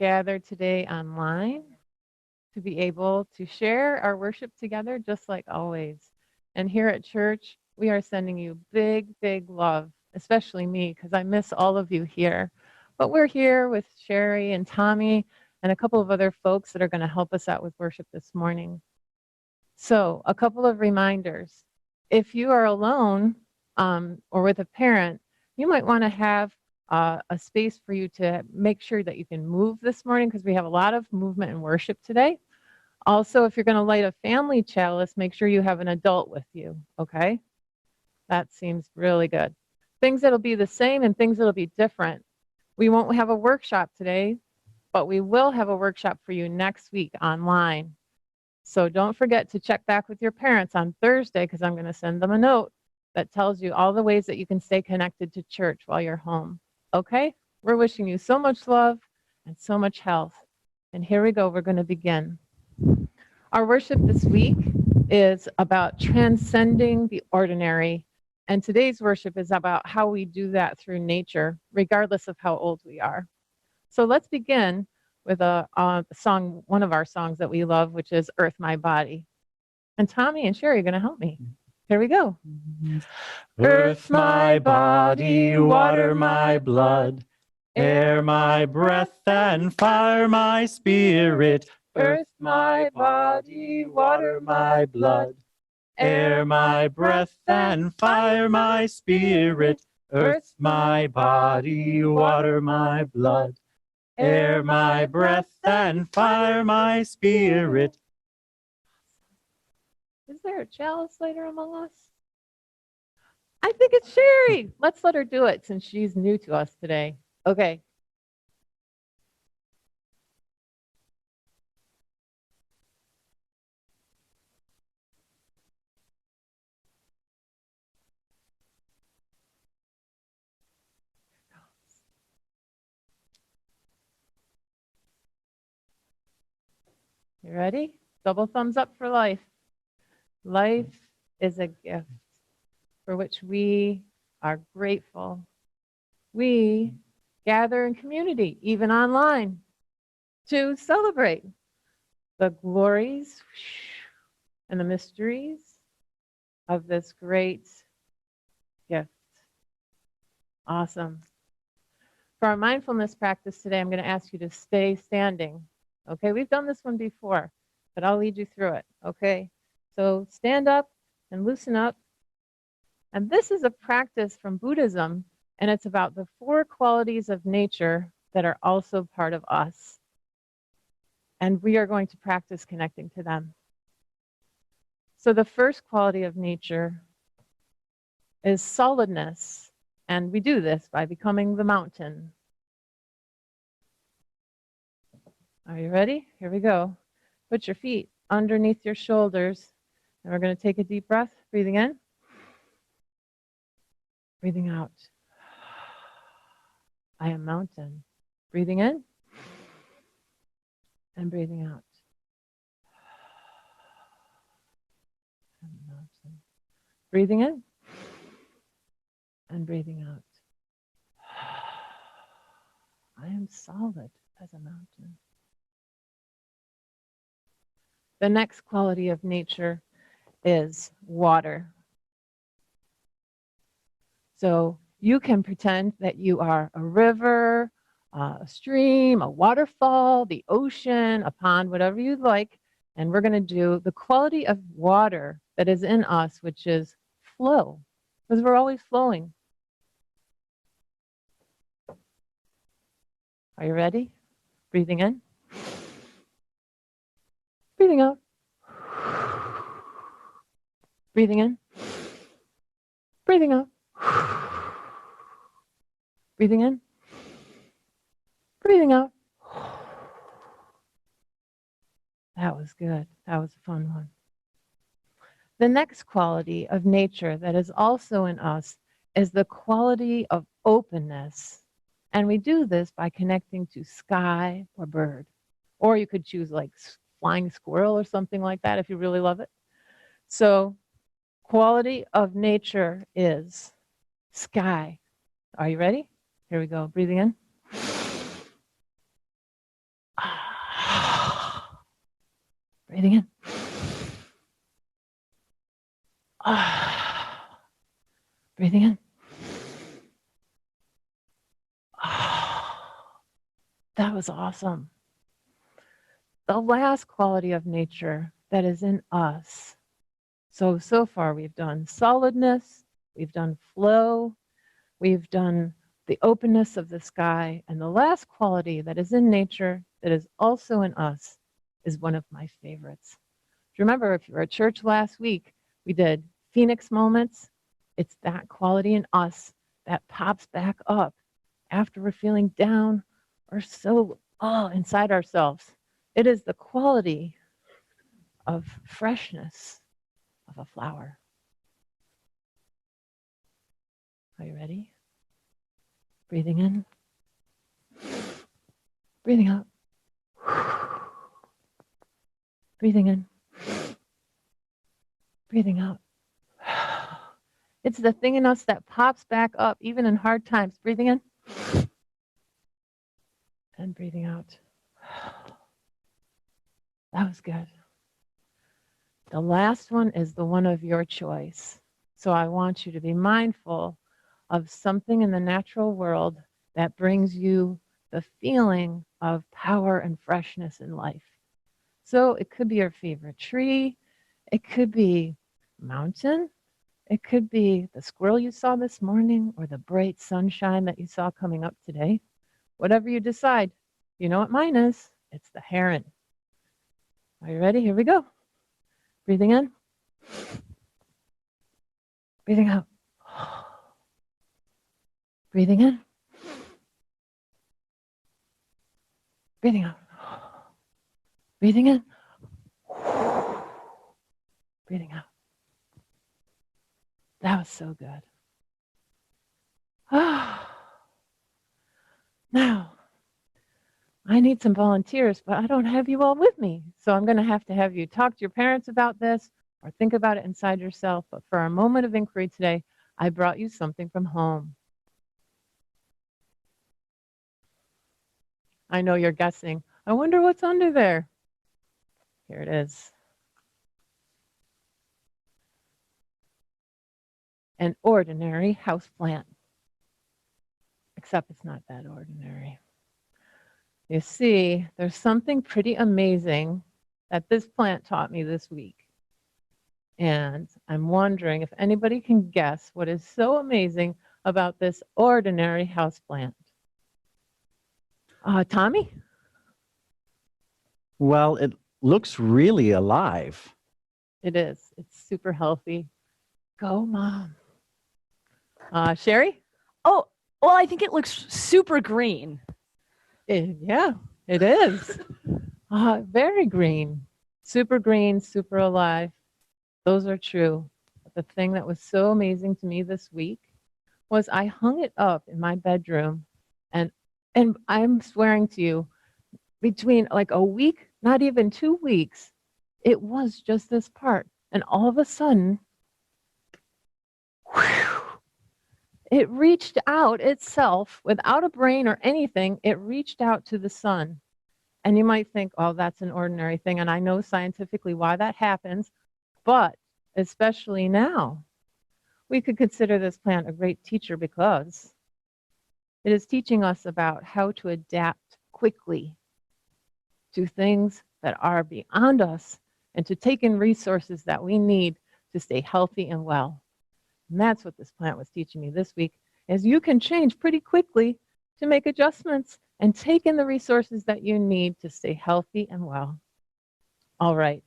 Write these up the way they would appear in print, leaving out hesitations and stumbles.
gathered today online to be able to share our worship together just like always. And here at church, we are sending you big, big love, especially me, because I miss all of you here. But we're here with Sherry and Tommy and a couple of other folks that are going to help us out with worship this morning. So, a couple of reminders. If you are alone or with a parent, you might want to have a space for you to make sure that you can move this morning because we have a lot of movement and worship today. Also, if you're going to light a family chalice, make sure you have an adult with you, okay? That seems really good. Things that'll be the same and things that'll be different. We won't have a workshop today, but we will have a workshop for you next week online. So don't forget to check back with your parents on Thursday because I'm going to send them a note that tells you all the ways that you can stay connected to church while you're home. Okay? We're wishing you so much love and so much health. And here we go. We're going to begin. Our worship this week is about transcending the ordinary. And today's worship is about how we do that through nature, regardless of how old we are. So let's begin with a song, one of our songs that we love, which is Earth My Body. And Tommy and Sherry are going to help me. Here we go. Earth my body, water my blood, air my breath, and fire my spirit. Earth my body, water my blood, air my breath, and fire my spirit. Earth my body, water my blood, air my breath, and fire my spirit. Is there a chalice later among us? I think it's Sherry. Let's let her do it since she's new to us today. Okay. You ready? Double thumbs up for life. Life is a gift for which we are grateful. We gather in community, even online, to celebrate the glories and the mysteries of this great gift. Awesome. For our mindfulness practice today, I'm going to ask you to stay standing. Okay, we've done this one before, but I'll lead you through it. Okay, so stand up and loosen up. And this is a practice from Buddhism, and it's about the 4 qualities of nature that are also part of us. And we are going to practice connecting to them. So the first quality of nature is solidness. And we do this by becoming the mountain. Are you ready? Here we go. Put your feet underneath your shoulders. And we're going to take a deep breath, breathing in, breathing out. I am mountain. Breathing in and breathing out. Mountain. Breathing in and breathing out. I am solid as a mountain. The next quality of nature is water. So you can pretend that you are a river, a stream, a waterfall, the ocean, a pond, whatever you'd like. And we're going to do the quality of water that is in us, which is flow, because we're always flowing. Are you ready? Breathing in. Breathing out. Breathing in. Breathing out. Breathing in. Breathing out. That was good. That was a fun one. The next quality of nature that is also in us is the quality of openness. And we do this by connecting to sky or bird. Or you could choose like flying squirrel or something like that if you really love it. So quality of nature is sky. Are you ready? Here we go. Breathing in. Breathing in. Ah. Breathing in. Ah. That was awesome. The last quality of nature that is in us. So far we've done solidness, we've done flow, we've done the openness of the sky, and the last quality that is in nature that is also in us is one of my favorites. Do you remember if you were at church last week, we did Phoenix moments? It's that quality in us that pops back up after we're feeling down or so inside ourselves. It is the quality of freshness of a flower. Are you ready? Breathing in, breathing out, breathing in, breathing out. It's the thing in us that pops back up even in hard times. Breathing in and breathing out. That was good. The last one is the one of your choice. So I want you to be mindful of something in the natural world that brings you the feeling of power and freshness in life. So it could be your favorite tree. It could be a mountain. It could be the squirrel you saw this morning or the bright sunshine that you saw coming up today. Whatever you decide, you know what mine is. It's the heron. Are you ready? Here we go. Breathing in. Breathing out. Breathing in. Breathing out. Breathing in. Breathing out. That was so good. Now, I need some volunteers, but I don't have you all with me. So I'm going to have you talk to your parents about this or think about it inside yourself. But for our moment of inquiry today, I brought you something from home. I know you're guessing. I wonder what's under there. Here it is. An ordinary houseplant. Except it's not that ordinary. You see, there's something pretty amazing that this plant taught me this week. And I'm wondering if anybody can guess what is so amazing about this ordinary houseplant. Tommy? Well, it looks really alive. It is. It's super healthy. Go, Mom. Sherry? Oh, well, I think it looks super green. Yeah, it is. Very green. Super green, super alive. Those are true. But the thing that was so amazing to me this week was I hung it up in my bedroom, and I'm swearing to you, between like a week, not even 2 weeks, it was just this part. And all of a sudden, whew, it reached out itself without a brain or anything. It reached out to the sun. And you might think, oh, that's an ordinary thing. And I know scientifically why that happens. But especially now, we could consider this plant a great teacher because it is teaching us about how to adapt quickly to things that are beyond us and to take in resources that we need to stay healthy and well. And that's what this plant was teaching me this week, is you can change pretty quickly to make adjustments and take in the resources that you need to stay healthy and well. All right,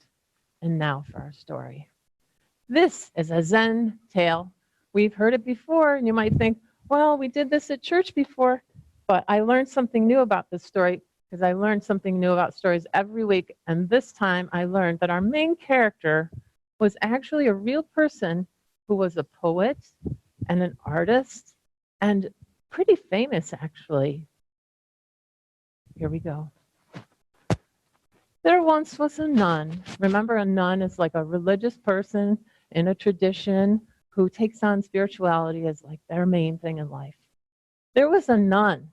and now for our story. This is a Zen tale. We've heard it before, and you might think, well, we did this at church before, but I learned something new about this story because I learned something new about stories every week, and this time I learned that our main character was actually a real person who was a poet and an artist and pretty famous, actually. Here we go. There once was a nun. Remember, a nun is like a religious person in a tradition who takes on spirituality as like their main thing in life. There was a nun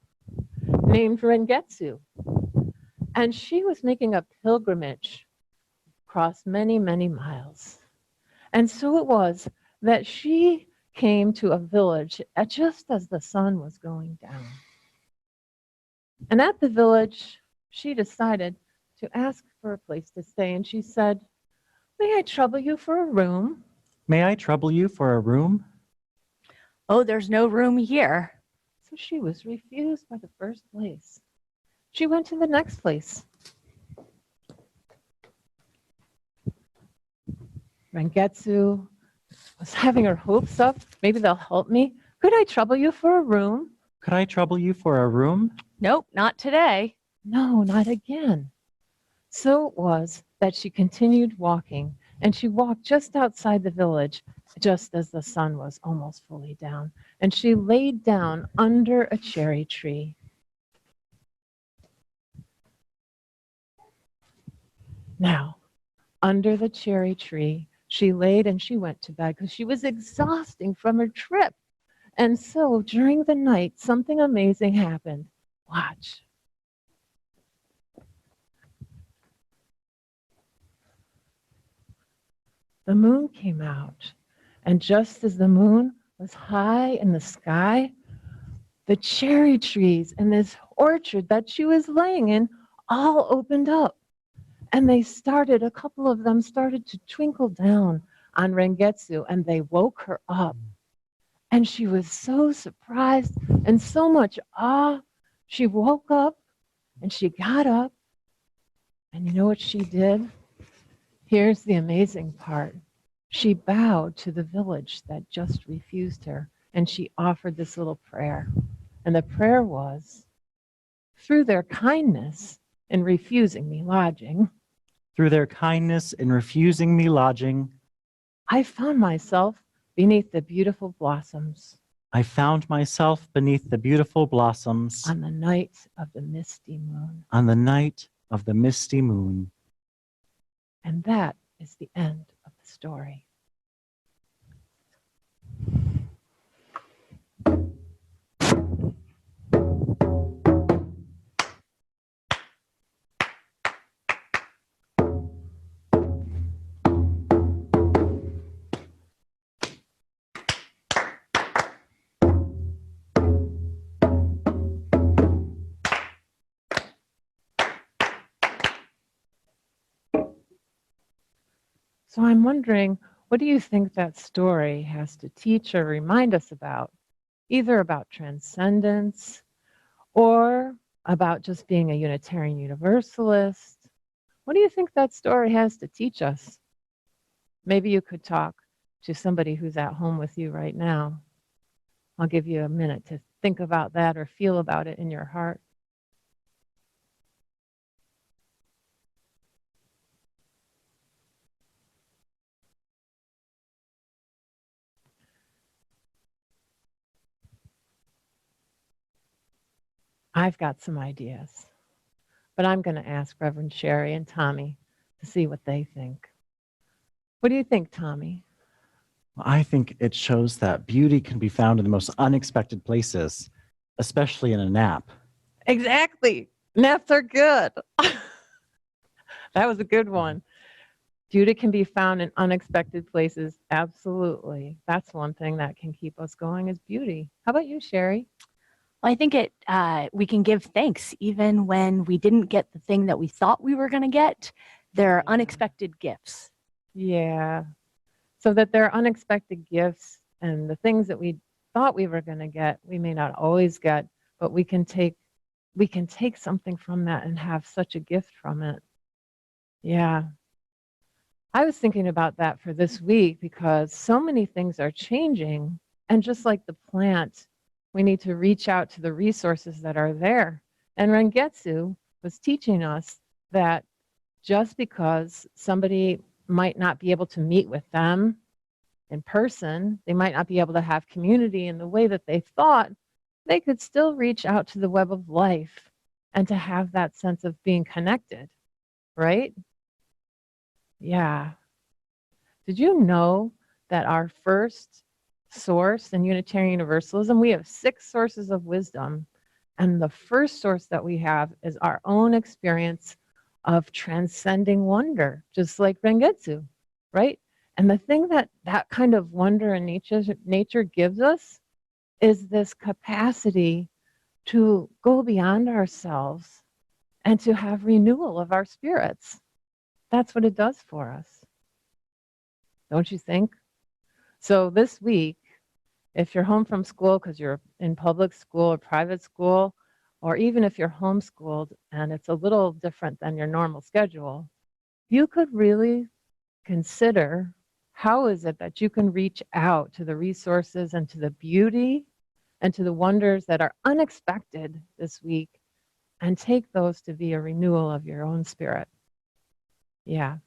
named Rengetsu, and she was making a pilgrimage across many, many miles. And so it was that she came to a village just as the sun was going down. And at the village, she decided to ask for a place to stay. And she said, "May I trouble you for a room?" May I trouble you for a room? Oh, there's no room here. So she was refused by the first place. She went to the next place. Rengetsu was having her hopes up. Maybe they'll help me. "Could I trouble you for a room?" Could I trouble you for a room? Nope, not today. No, not again. So it was that she continued walking, and she walked just outside the village, just as the sun was almost fully down, and she laid down under a cherry tree. Now, under the cherry tree, she laid and she went to bed because she was exhausting from her trip. And so during the night, something amazing happened. Watch. The moon came out, and just as the moon was high in the sky, the cherry trees in this orchard that she was laying in all opened up. And a couple of them started to twinkle down on Rengetsu, and they woke her up. And she was so surprised and so much awe. She woke up and she got up. And you know what she did? Here's the amazing part. She bowed to the village that just refused her, and she offered this little prayer. And the prayer was, "Through their kindness in refusing me lodging, Through their kindness in refusing me lodging, I found myself beneath the beautiful blossoms I found myself beneath the beautiful blossoms on the night of the misty moon." on the night of the misty moon. And that is the end of the story. So I'm wondering, what do you think that story has to teach or remind us about? Either about transcendence or about just being a Unitarian Universalist. What do you think that story has to teach us? Maybe you could talk to somebody who's at home with you right now. I'll give you a minute to think about that or feel about it in your heart. I've got some ideas, but I'm going to ask Reverend Sherry and Tommy to see what they think. What do you think, Tommy? I think it shows that beauty can be found in the most unexpected places, especially in a nap. Exactly. Naps are good. That was a good one. Beauty can be found in unexpected places. Absolutely. That's one thing that can keep us going is beauty. How about you, Sherry? I think we can give thanks even when we didn't get the thing that we thought we were going to get. There are Yeah. unexpected gifts. Yeah. So that there are unexpected gifts and the things that we thought we were going to get, we may not always get, but we can take something from that and have such a gift from it. Yeah. I was thinking about that for this week because so many things are changing. And just like the plant, we need to reach out to the resources that are there. And Rengetsu was teaching us that just because somebody might not be able to meet with them in person, they might not be able to have community in the way that they thought, they could still reach out to the web of life and to have that sense of being connected, right? Yeah. Did you know that our first source in Unitarian Universalism, we have 6 sources of wisdom, and the first source that we have is our own experience of transcending wonder, just like Rengetsu, right? And the thing that kind of wonder in nature gives us is this capacity to go beyond ourselves and to have renewal of our spirits. That's what it does for us. Don't you think? So this week, if you're home from school because you're in public school or private school, or even if you're homeschooled and it's a little different than your normal schedule, you could really consider how is it that you can reach out to the resources and to the beauty and to the wonders that are unexpected this week and take those to be a renewal of your own spirit. Yeah.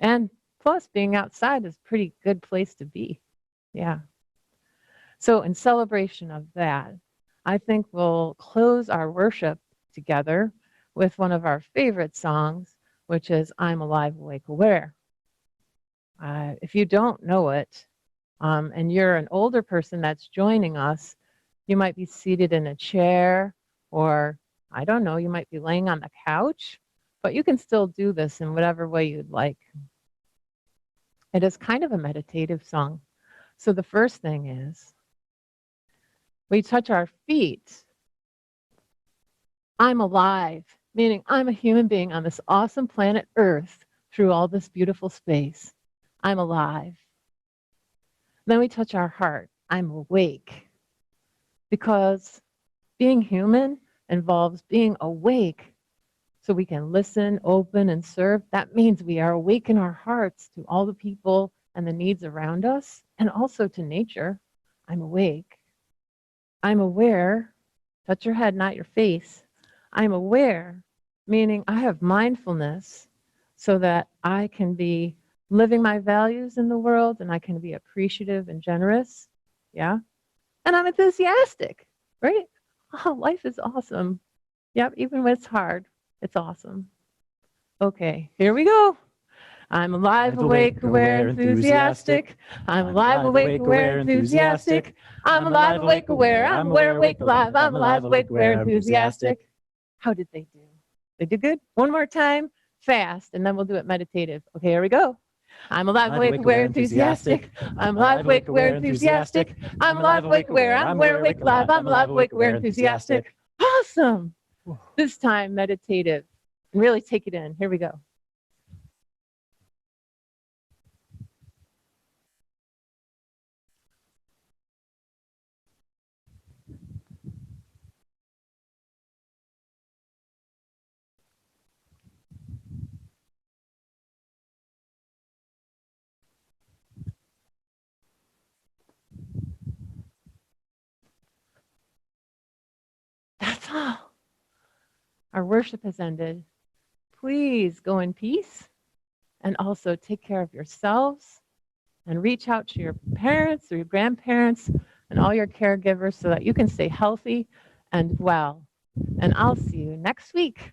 And plus, being outside is a pretty good place to be. Yeah. So, in celebration of that, I think we'll close our worship together with one of our favorite songs, which is I'm Alive, Awake, Aware. If you don't know it, and you're an older person that's joining us, you might be seated in a chair, or I don't know, you might be laying on the couch, but you can still do this in whatever way you'd like. It is kind of a meditative song. So the first thing is, we touch our feet. I'm alive, meaning I'm a human being on this awesome planet Earth through all this beautiful space. I'm alive. Then we touch our heart. I'm awake. Because being human involves being awake so we can listen, open, and serve. That means we are awake in our hearts to all the people and the needs around us and also to nature. I'm awake. I'm aware. Touch your head, not your face. I'm aware, meaning I have mindfulness so that I can be living my values in the world and I can be appreciative and generous. Yeah. And I'm enthusiastic, right? Oh, life is awesome. Yep. Even when it's hard, it's awesome. Okay, here we go. I'm alive, awake, aware, enthusiastic. I'm alive, awake, aware, enthusiastic. I'm alive, awake, aware. I'm aware, awake, alive. I'm alive, awake, aware, enthusiastic. How did they do? They did good. One more time, fast, and then we'll do it meditative. Okay, here we go. I'm alive, awake, aware, enthusiastic. I'm alive, awake, aware, enthusiastic. I'm alive, awake, aware. I'm aware, awake, alive. I'm alive, awake, aware, enthusiastic. Awesome. This time, meditative. And really take it in. Here we go. That's all. Our worship has ended. Please go in peace and also take care of yourselves and reach out to your parents or your grandparents and all your caregivers so that you can stay healthy and well. And I'll see you next week.